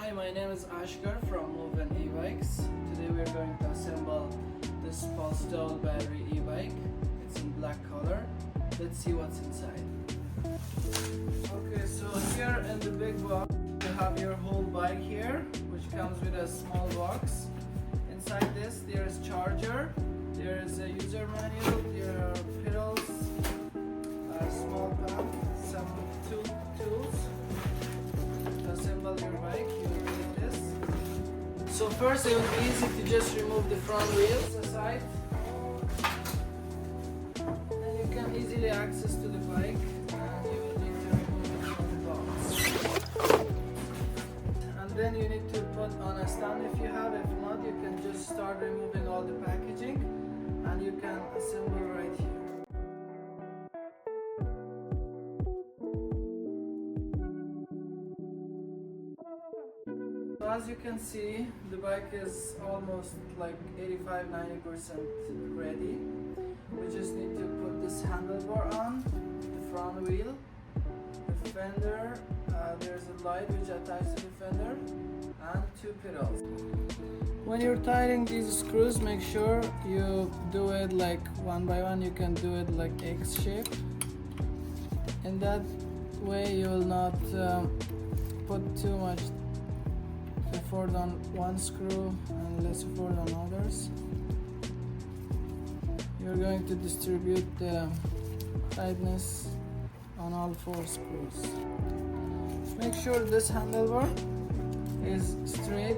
Hi, my name is Ashkar from Move and E-Bikes. Today we are going to assemble this postal battery e-bike. It's in black color. Let's see what's inside. Okay, so here in the big box you have your whole bike here, which comes with a small box. Inside this there is charger, there is a user manual, there are pedals, a small pad, some tools to assemble your bike. You will need this. So first it will be easy to just remove the front wheels aside, and you can easily access to the bike, and you will need to remove it from the box. And then you need to put on a stand if you have. If not, you can just start removing all the packaging and you can assemble right here. So as you can see, the bike is almost like 85-90% ready. We just need to put this handlebar on, the front wheel, the fender, there's a light which attaches to the fender, and 2 pedals. When you're tightening these screws, make sure you do it like one by one. You can do it like X shape. In that way you will not put too much effort on one screw and less effort on others. You're going to distribute the tightness on all 4 screws. Make sure this handlebar is straight,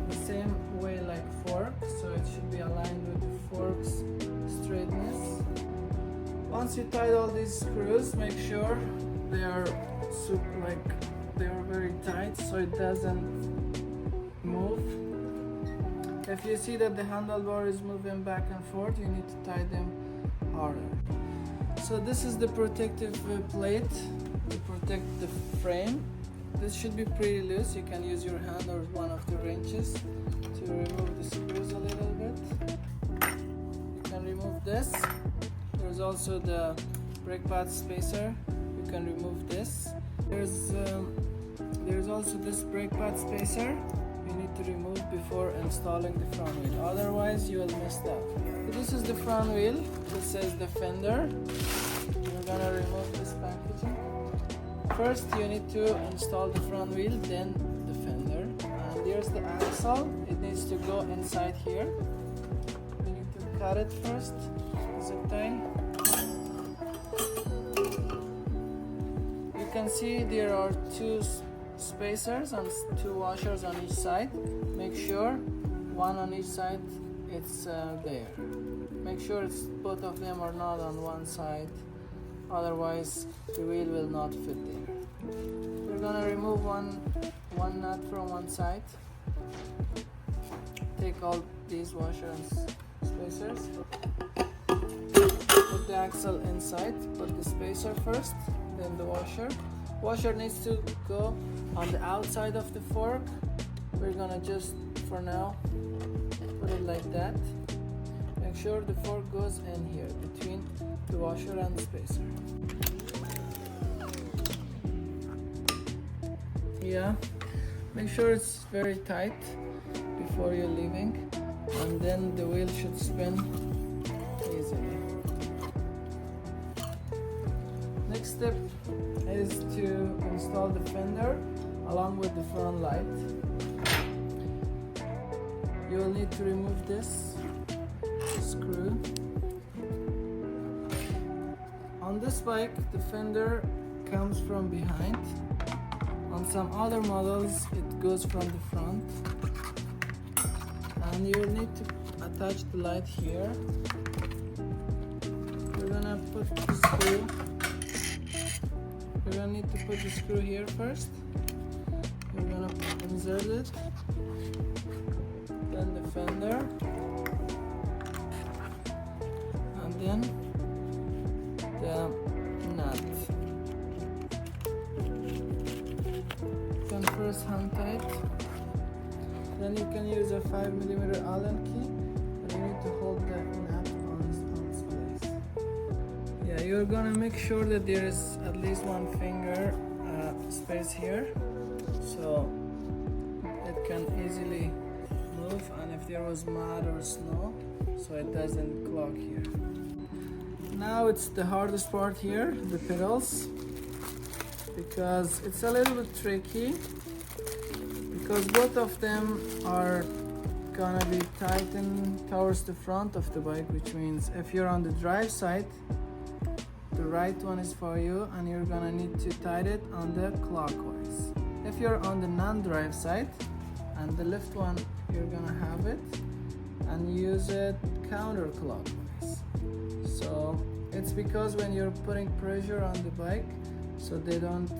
the same way like fork, so it should be aligned with the fork's straightness. Once you tight all these screws, make sure they are very tight so it doesn't move. If you see that the handlebar is moving back and forth, you need to tie them harder. So this is the protective plate to protect the frame. This should be pretty loose. You can use your hand or one of the wrenches to remove the screws a little bit. You can remove this. There's also the brake pad spacer. You can remove this. There's also this brake pad spacer. You need to remove before installing the front wheel, otherwise you will miss that. So this is the front wheel. This says the fender. You're gonna remove this packaging. First you need to install the front wheel, then the fender. And here's the axle. It needs to go inside here. We need to cut it first. Zip tie. You can see there are 2 spacers and 2 washers on each side. Make sure one on each side it's there. Make sure it's both of them are not on one side, otherwise the wheel will not fit there. We're gonna remove one nut from one side. Take all these washers and spacers. Put the axle inside. Put the spacer first, then the washer. Washer needs to go on the outside of the fork. We're gonna just for now put it like that. Make sure the fork goes in here between the washer and the spacer. Yeah, make sure it's very tight before you're leaving, and then the wheel should spin easily. Next step is to install the fender along with the front light. You will need to remove this screw. On this bike, the fender comes from behind. On some other models, it goes from the front. And you will need to attach the light here. We're gonna put the screw. We're gonna need to put the screw here first. We're gonna insert it, then the fender, and then the nut. You can first hand tight, then you can use a 5mm Allen key, and you need to hold the nut on its place. Yeah, you're gonna make sure that there is at least 1 finger space here. So can easily move, and if there was mud or snow, so it doesn't clog here. Now it's the hardest part here, the pedals, because it's a little bit tricky, because both of them are gonna be tightened towards the front of the bike, which means if you're on the drive side, the right one is for you and you're gonna need to tighten it on the clockwise. If you're on the non-drive side and the left one, you're gonna have it and use it counterclockwise. So it's because when you're putting pressure on the bike, so they don't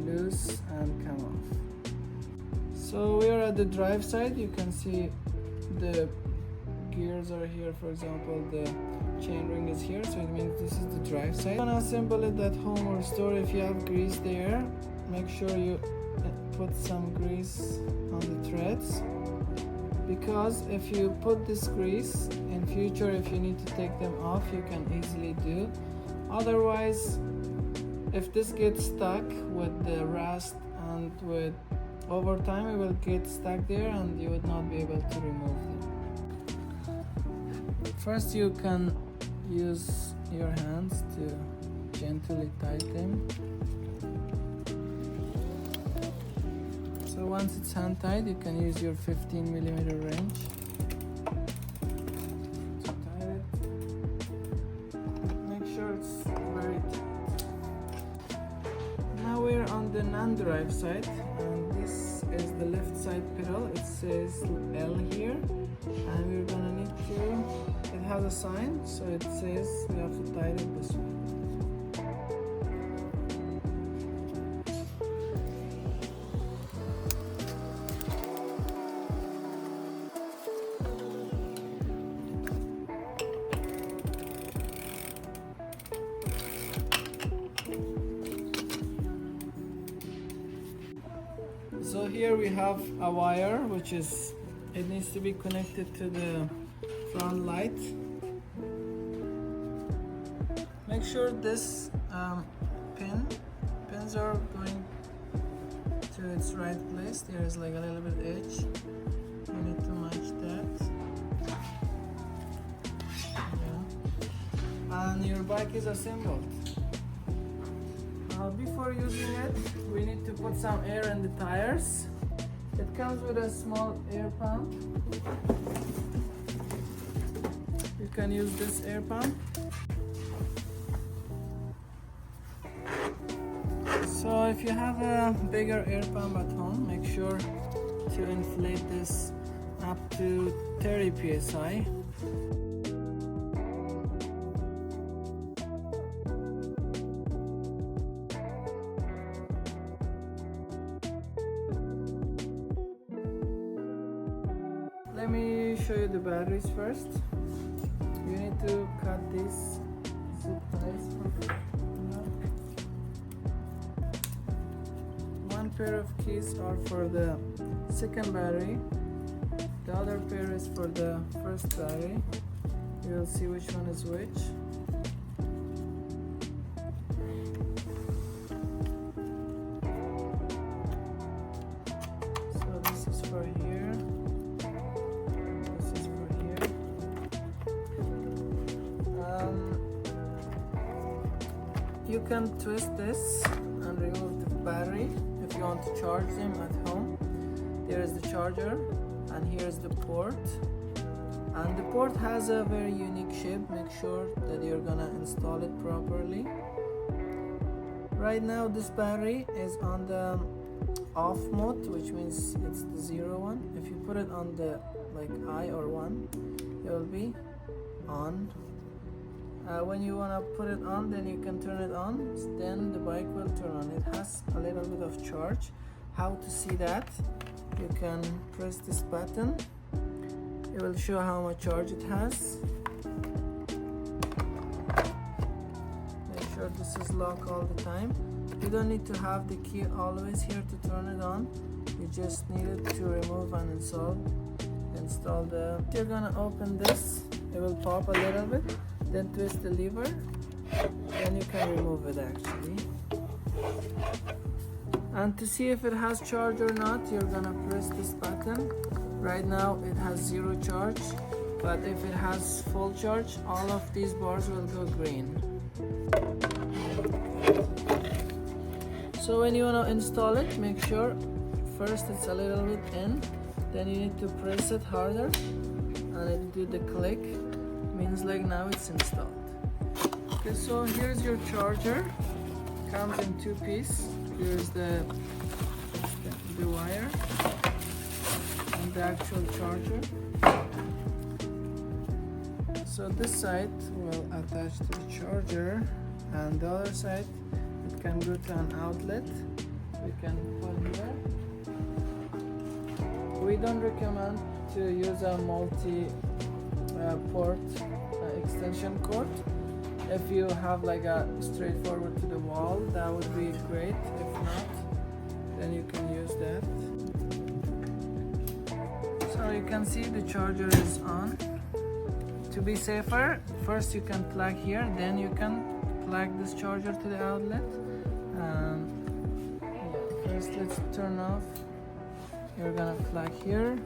loose and come off. So we are at the drive side. You can see the gears are here. For example, the chain ring is here, so it means this is the drive side. When I assemble it at home or store, if you have grease there, make sure you put some grease on the threads, because if you put this grease in future, if you need to take them off, you can easily do. Otherwise, if this gets stuck with the rust and with over time, it will get stuck there and you would not be able to remove them. First, you can use your hands to gently tighten. So once it's hand tight, you can use your 15mm wrench to tie it. Make sure it's very tight. Now we're on the non-drive side, and this is the left side pedal. It says L here, and we're gonna need to, it has a sign, so it says we have to tighten it this way. So here we have a wire, which is, it needs to be connected to the front light. Make sure this pins are going to its right place. There is like a little bit edge. You need to match that. Yeah. And your bike is assembled. Before using it, we need to put some air in the tires. It comes with a small air pump. You can use this air pump. So if you have a bigger air pump at home, make sure to inflate this up to 30 psi. Let me show you the batteries first. You need to cut these zip ties. One pair of keys are for the second battery. The other pair is for the first battery. You'll see which one is which. So this is for here. You can twist this and remove the battery if you want to charge them at home. There is the charger, and here is the port. And the port has a very unique shape. Make sure that you're gonna install it properly. Right now this battery is on the off mode, which means it's the 0 one. If you put it on the like I or 1, it will be on. When you want to put it on, then you can turn it on, then the bike will turn on. It has a little bit of charge. How to see that? You can press this button. It will show how much charge it has. Make sure this is locked all the time. You don't need to have the key always here to turn it on. You just need it to remove and install the. You're gonna open this. It will pop a little bit. Then twist the lever, then you can remove it actually. And to see if it has charge or not, you're gonna press this button. Right now it has 0 charge, but if it has full charge, all of these bars will go green. So when you want to install it, make sure first it's a little bit in, then you need to press it harder and it do the click, means like now it's installed. Okay, so here's your charger. Comes in 2 pieces. Here's the wire and the actual charger. So this side will attach to the charger, and the other side it can go to an outlet. We can put here. We don't recommend to use a multi-port extension cord. If you have like a straightforward to the wall, that would be great. If not, then you can use that. So you can see the charger is on. To be safer, first you can plug here, then you can plug this charger to the outlet. First let's turn off. You're gonna plug here.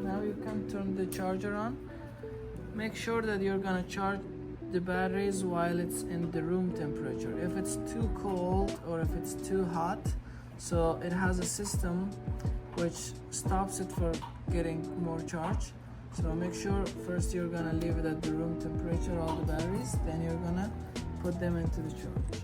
Now you can turn the charger on. Make sure that you're gonna charge the batteries while it's in the room temperature. If it's too cold or if it's too hot, so it has a system which stops it for getting more charge. So make sure first you're gonna leave it at the room temperature, all the batteries, then you're gonna put them into the charge.